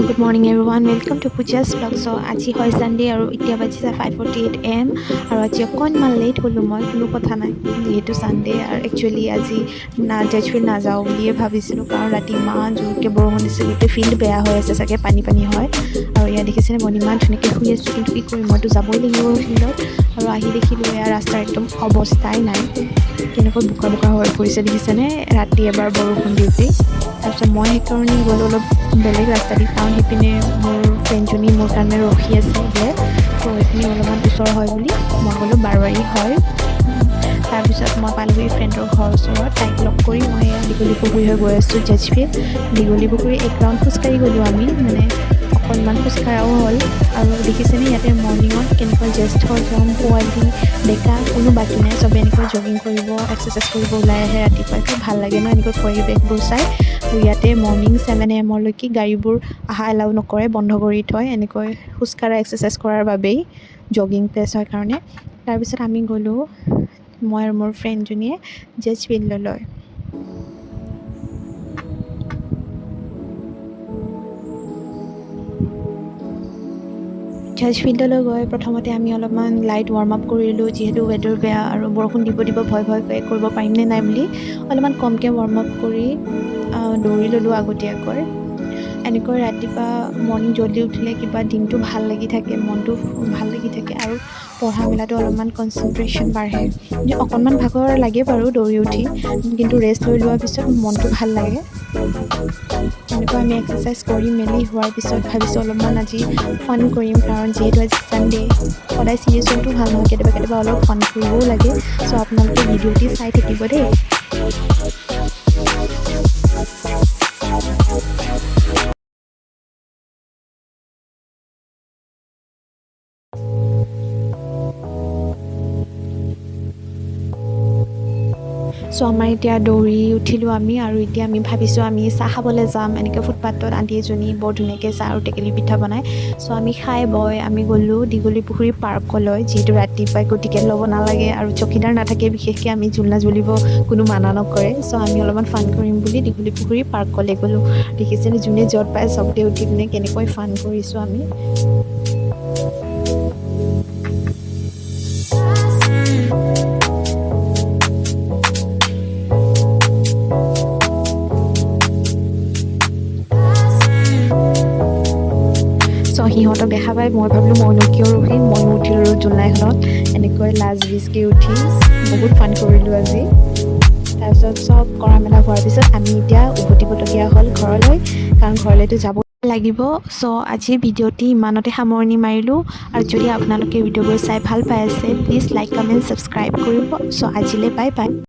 Good morning everyone. Welcome to Pooja's vlog. So আজি হয় Sunday আৰু এতিয়া বাজিছে 5:48 AM আৰু আজি অকণমান লেট হ'লো মই কোনো কথা নাই যিহেতু Sunday আৰু একচুৱেলি আজি জেজফিল্ড নাযাওঁ বুলিয়ে ভাবিছিলোঁ কাৰণ ৰাতি ইমান জোৰকৈ বৰষুণ দিছে গোটেই ফিল্ড বেয়া হৈ আছে চাগে পানী হয় আৰু ইয়াত দেখিছেনে মই ইমান ধুনীয়াকৈ শুই আছোঁ কিন্তু কি কৰিম মইতো যাবই লাগিব ফিল্ডত আৰু আহি দেখিলোঁ এয়া ৰাস্তাৰ একদম অৱস্থাই নাই কেনেকৈ বোকা হৈ পৰিছে দেখিছেনে ৰাতি এবাৰ বৰষুণ দিওঁতেই তাৰপিছত মই সেইকাৰণে গ'লোঁ অলপ বেলেগ ৰাস্তা দি কাৰণ সেইপিনে মোৰ ফ্ৰেণ্ডজনী মোৰ কাৰণে ৰখি আছে বোলে তো সেইখিনি অলপমান ওচৰ হয় বুলি মই গ'লোঁ বাৰবাৰী হয় তাৰপিছত মই পালোঁহি ফ্ৰেণ্ডৰ ঘৰৰ ওচৰত তাইক লগ কৰি মই দীঘলী পুখুৰী হৈ গৈ আছোঁ জেজফিল্ড দীঘলী পুখুৰী এক ৰাউণ্ড খোজকাঢ়ি গ'লোঁ আমি মানে অকণমান খোজকঢ়াও হ'ল আৰু দেখিছেনে ইয়াতে মৰ্ণিঙত কেনেকুৱা জ্যেষ্ঠজন পোৱালি ডেকা কোনো বাকী নাই চবে এনেকৈ জগিং কৰিব এক্সাৰচাইজ কৰিব ওলাই আহে ৰাতিপুৱা খুব ভাল লাগে ন এনেকৈ পৰিৱেশবোৰ চাই আৰু ইয়াতে মৰ্ণিং 7 AM লৈকে গাড়ীবোৰ অহা এলাউ নকৰে বন্ধ কৰি থয় এনেকৈ খোজকঢ়া এক্সাৰচাইজ কৰাৰ বাবেই জগিং প্লেছ হয় কাৰণে তাৰপিছত আমি গ'লোঁ মই আৰু মোৰ ফ্ৰেণ্ডজনীয়ে জেজফিল্ডলৈ জেজফিল্ডলৈ গৈ প্ৰথমতে আমি অলপমান লাইট ৱাৰ্ম আপ কৰিলোঁ যিহেতু ৱেডাৰ বেয়া আৰু বৰষুণ দিব ভয় কৰিব পাৰিম নে নাই বুলি অলপমান কমকৈ ৱাৰ্ম আপ কৰি দৌৰি ল'লোঁ আগতীয়াকৈ এনেকৈ ৰাতিপুৱা মৰ্ণিং জল্দি উঠিলে কিবা দিনটো ভাল লাগি থাকে মনটো ভাল লাগি থাকে আৰু পঢ়া মেলাটো অলপমান কনচেনট্ৰেশ্যন বাঢ়ে অকণমান ভাগৰ লাগে বাৰু দৌৰি উঠি কিন্তু ৰেষ্ট লৈ লোৱাৰ পিছত মনটো ভাল লাগে এনেকৈ আমি এক্সাৰচাইজ কৰি মেলি হোৱাৰ পিছত ভাবিছোঁ অলপমান আজি ফান কৰিম কাৰণ যিহেতু আজি ছানডে সদায় চিৰিয়াছ হোৱাটো ভাল নহয় কেতিয়াবা অলপ ফান কৰিবও লাগে চ' আপোনালোকে ভিডিঅ'টি চাই থাকিব দেই চ' আমাৰ এতিয়া দৌৰি উঠিলোঁ আমি আৰু এতিয়া আমি ভাবিছোঁ আমি চাহ খাবলৈ যাম এনেকৈ ফুটপাথত আণ্টি এজনী বৰ ধুনীয়াকৈ চাহ আৰু টেকেলি পিঠা বনায় চ' আমি খাই বৈ আমি গ'লোঁ দীঘলী পুখুৰী পাৰ্কলৈ যিহেতু ৰাতিপুৱাই একো টিকেট ল'ব নালাগে আৰু চকীদাৰ নাথাকে বিশেষকৈ আমি জোলনা জ্বলিব কোনো মানা নকৰে চ' আমি অলপমান ফান কৰিম বুলি দীঘলী পুখুৰী পাৰ্কলৈ গ'লোঁ দেখিছেনে যোনে য'ত পায় চবতে উঠি পিনে কেনেকৈ ফান কৰিছোঁ আমি সিহঁতক দেখা পাই মই ভাবিলোঁ মইনো কিয় ৰখিম ময়ো উঠিলোঁ জোলনাখনত এনেকৈ লাজ বিজকৈ উঠি বহুত ফান কৰিলোঁ আজি তাৰপিছত চব কৰা মেলা হোৱাৰ পিছত আমি এতিয়া উভতিবলগীয়া হ'ল ঘৰলৈ কাৰণ ঘৰলৈতো যাব লাগিব চ' আজিৰ ভিডিঅ'টি ইমানতে সামৰণি মাৰিলোঁ আৰু যদি আপোনালোকে ভিডিঅ'বোৰ চাই ভাল পাই আছে প্লিজ লাইক কমেণ্ট ছাবস্ক্ৰাইব কৰিব চ' আজিলৈ বাই বাই